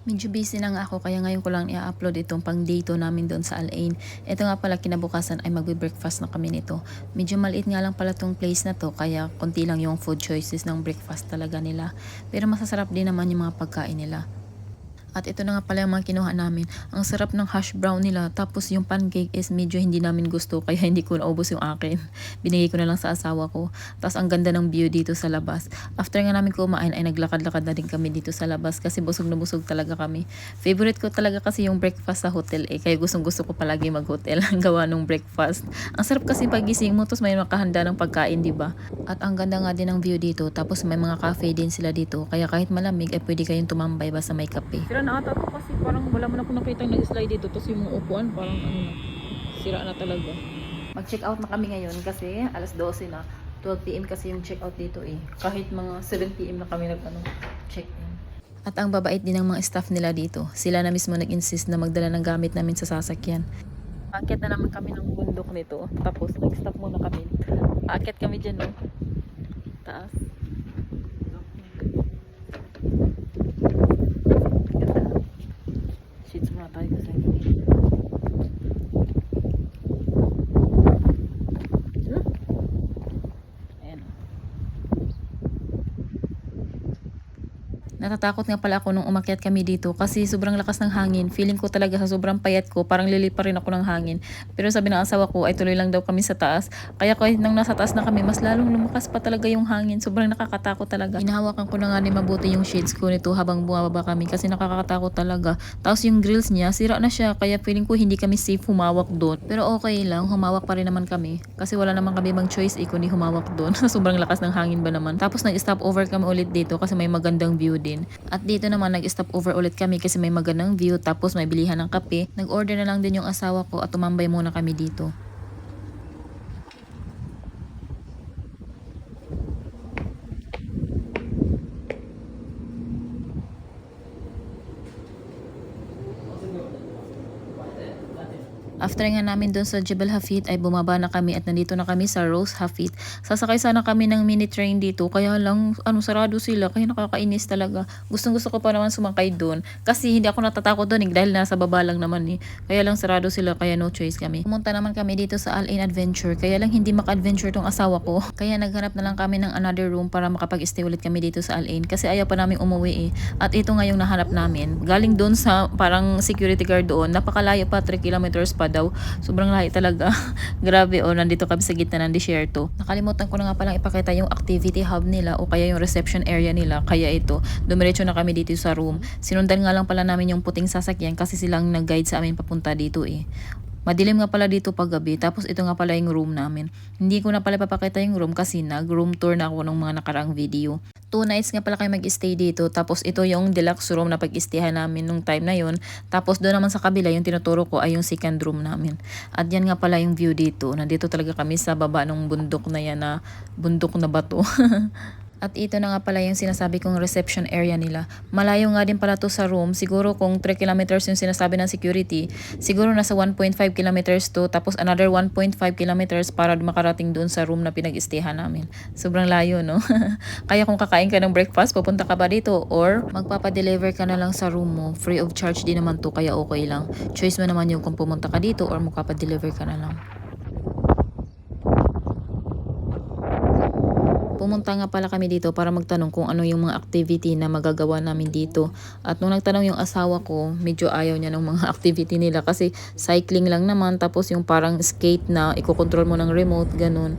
Medyo busy na nga ako kaya ngayon ko lang i-upload itong pang day 2 namin doon sa Al Ain. Ito nga pala kinabukasan ay magbe-breakfast na kami nito. Medyo maliit nga lang pala tong place na to kaya konti lang yung food choices ng breakfast talaga nila. Pero masasarap din naman yung mga pagkain nila. At ito na nga pala yung mga kinuha namin. Ang sarap ng hash brown nila. Tapos yung pancake is medyo hindi namin gusto. Kaya hindi ko naubos yung akin. Binigay ko na lang sa asawa ko. Tapos ang ganda ng view dito sa labas. After nga namin kumain ay naglakad-lakad na din kami dito sa labas. Kasi busog na busog talaga kami. Favorite ko talaga kasi yung breakfast sa hotel eh. Kaya gustong gusto ko palagi mag-hotel. Ang gawa ng breakfast. Ang sarap kasi pagising mo. Tapos may makahanda ng pagkain, di ba? At ang ganda nga din ng view dito. Tapos may mga cafe din sila dito. Kaya kahit malamig ay pwede kayong tumambay basta may kape. Sira na ata to kasi parang wala man ako nakita nag-slide dito. Tapos yung mga upuan parang ano na. Sira na talaga. Mag-check out na kami ngayon kasi alas 12 na. 12 PM kasi yung check out dito eh. Kahit mga 7 PM na kami check in. At ang babait din ng mga staff nila dito. Sila na mismo nag-insist na magdala ng gamit namin sa sasakyan. Akit na naman kami ng bundok nito. Tapos nag-stop muna kami. Akit kami dyan no. Taas. Ganda. Sheets muna tayo kasi ayan. Natatakot nga pala ako nung umakyat kami dito kasi sobrang lakas ng hangin. Feeling ko talaga sa sobrang payat ko, parang lilipa rin ako ng hangin. Pero sabi ng asawa ko ay tuloy lang daw kami sa taas. Kaya kahit nang nasa taas na kami, mas lalong lumakas pa talaga yung hangin. Sobrang nakakatakot talaga. Hinahawakan ko na nga ni mabuti yung shades ko nito habang bumababa kami kasi nakakatakot talaga. Tapos yung grills niya, sira na siya. Kaya feeling ko hindi kami safe humawak doon. Pero okay lang, humawak pa rin naman kami. Kasi wala naman kami bang choice eh kundi humawak doon. Sobrang lakas ng hangin ba naman. Tapos nag-stop over kami ulit dito kasi may magandang view din. At dito naman nag-stop over ulit kami kasi may magandang view tapos may bilihan ng kape. Nag-order na lang din yung asawa ko at tumambay muna kami dito. After nga namin doon sa Jebel Hafid ay bumaba na kami at nandito na kami sa Rose Hafid. Sasakay sana kami ng mini train dito kaya lang sarado sila kaya nakakainis talaga. Gustong gusto ko pa naman sumakay doon kasi hindi ako natatakot doon dahil nasa baba lang naman eh. Kaya lang sarado sila kaya no choice kami. Pumunta naman kami dito sa Al Ain Adventure kaya lang hindi maka-adventure tong asawa ko. Kaya naghanap na lang kami ng another room para makapag-stay ulit kami dito sa Al Ain kasi ayaw pa namin umuwi eh. At ito nga yung nahanap namin. Galing doon sa parang security guard doon. Napakalayo pa 3 kilometers pa daw. Sobrang lahi talaga. Grabe nandito kami sa gitna ng disyerto. Nakalimutan ko na nga palang ipakita yung activity hub nila o kaya yung reception area nila. Kaya ito, dumiretso na kami dito sa room. Sinundan nga lang pala namin yung puting sasakyan kasi silang nag-guide sa amin papunta dito eh. Madilim nga pala dito pag gabi. Tapos ito nga pala yung room namin. Hindi ko na pala papakita yung room kasi nag-room tour na ako ng mga nakaraang video. 2 nights nga pala kayo mag-stay dito. Tapos ito yung deluxe room na pag-istayhan namin nung time na yun. Tapos doon naman sa kabila yung tinuturo ko ay yung second room namin. At yan nga pala yung view dito. Nandito talaga kami sa baba ng bundok na yan na bundok na bato. At ito na nga pala yung sinasabi kong reception area nila. Malayo nga din pala to sa room. Siguro kung 3 kilometers yung sinasabi ng security, siguro nasa 1.5 kilometers to, tapos another 1.5 kilometers para makarating doon sa room na pinag-istayhan namin. Sobrang layo, no? Kaya kung kakain ka ng breakfast, pupunta ka ba dito? Or magpapadeliver ka na lang sa room mo. Free of charge din naman to, kaya okay lang. Choice mo naman yung kung pumunta ka dito or magpapadeliver ka na lang. Pumunta nga pala kami dito para magtanong kung ano yung mga activity na magagawa namin dito. At nung nagtanong yung asawa ko, medyo ayaw niya ng mga activity nila kasi cycling lang naman tapos yung parang skate na ikokontrol mo ng remote, ganun.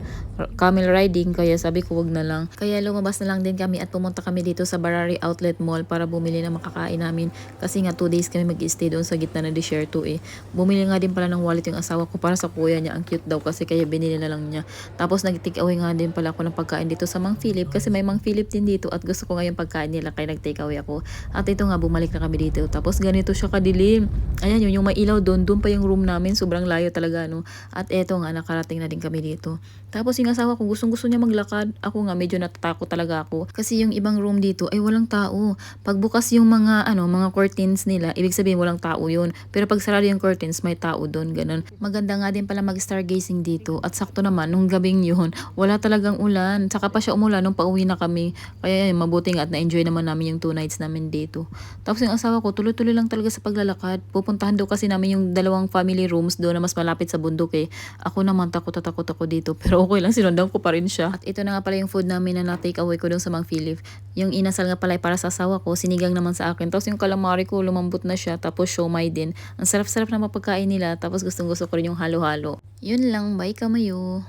Camel riding, kaya sabi ko wag na lang. Kaya lumabas na lang din kami at pumunta kami dito sa Barari Outlet Mall para bumili ng makakain namin kasi nga 2 days kami mag-stay doon sa gitna ng disyerto eh. Bumili nga din pala ng wallet yung asawa ko para sa kuya niya, ang cute daw kasi kaya binili na lang niya. Tapos nag-take away nga din pala ako ng pagkain dito sa Mang Philip kasi may Mang Philip din dito at gusto ko nga yung pagkain nila kaya nag-take away ako. At ito nga bumalik na kami dito. Tapos ganito siya kadilim. Ayan yung may ilaw doon pa yung room namin, sobrang layo talaga no. At eto nga nakarating na din kami dito. Tapos yung asawa ko gustong gusto niya maglakad. Ako nga medyo natatakot talaga ako. Kasi yung ibang room dito ay walang tao. Pagbukas yung mga curtains nila, ibig sabihin walang tao yun. Pero pag sarado yung curtains, may tao doon, ganun. Maganda nga din pala mag-stargazing dito. At sakto naman, nung gabing yun, wala talagang ulan. Saka pa siya umulan nung pauwi na kami. Kaya yun, mabuti nga at na-enjoy naman namin yung 2 nights namin dito. Tapos yung asawa ko, tuloy-tuloy lang talaga sa paglalakad. Pupuntahan daw kasi namin yung dalawang family rooms doon na mas malapit sa bundok eh. Ako naman takot ako dito. Pero okay lang, sinundan ko pa rin siya. At ito na nga pala yung food namin na na-take away ko doon sa Mang Philip. Yung inasal nga pala ay para sa asawa ko, sinigang naman sa akin. Tapos yung calamari ko, lumambot na siya. Tapos siomai din. Ang sarap-sarap na mapagkain nila. Tapos gustong gusto ko rin yung halo-halo. Yun lang, bye kamayo.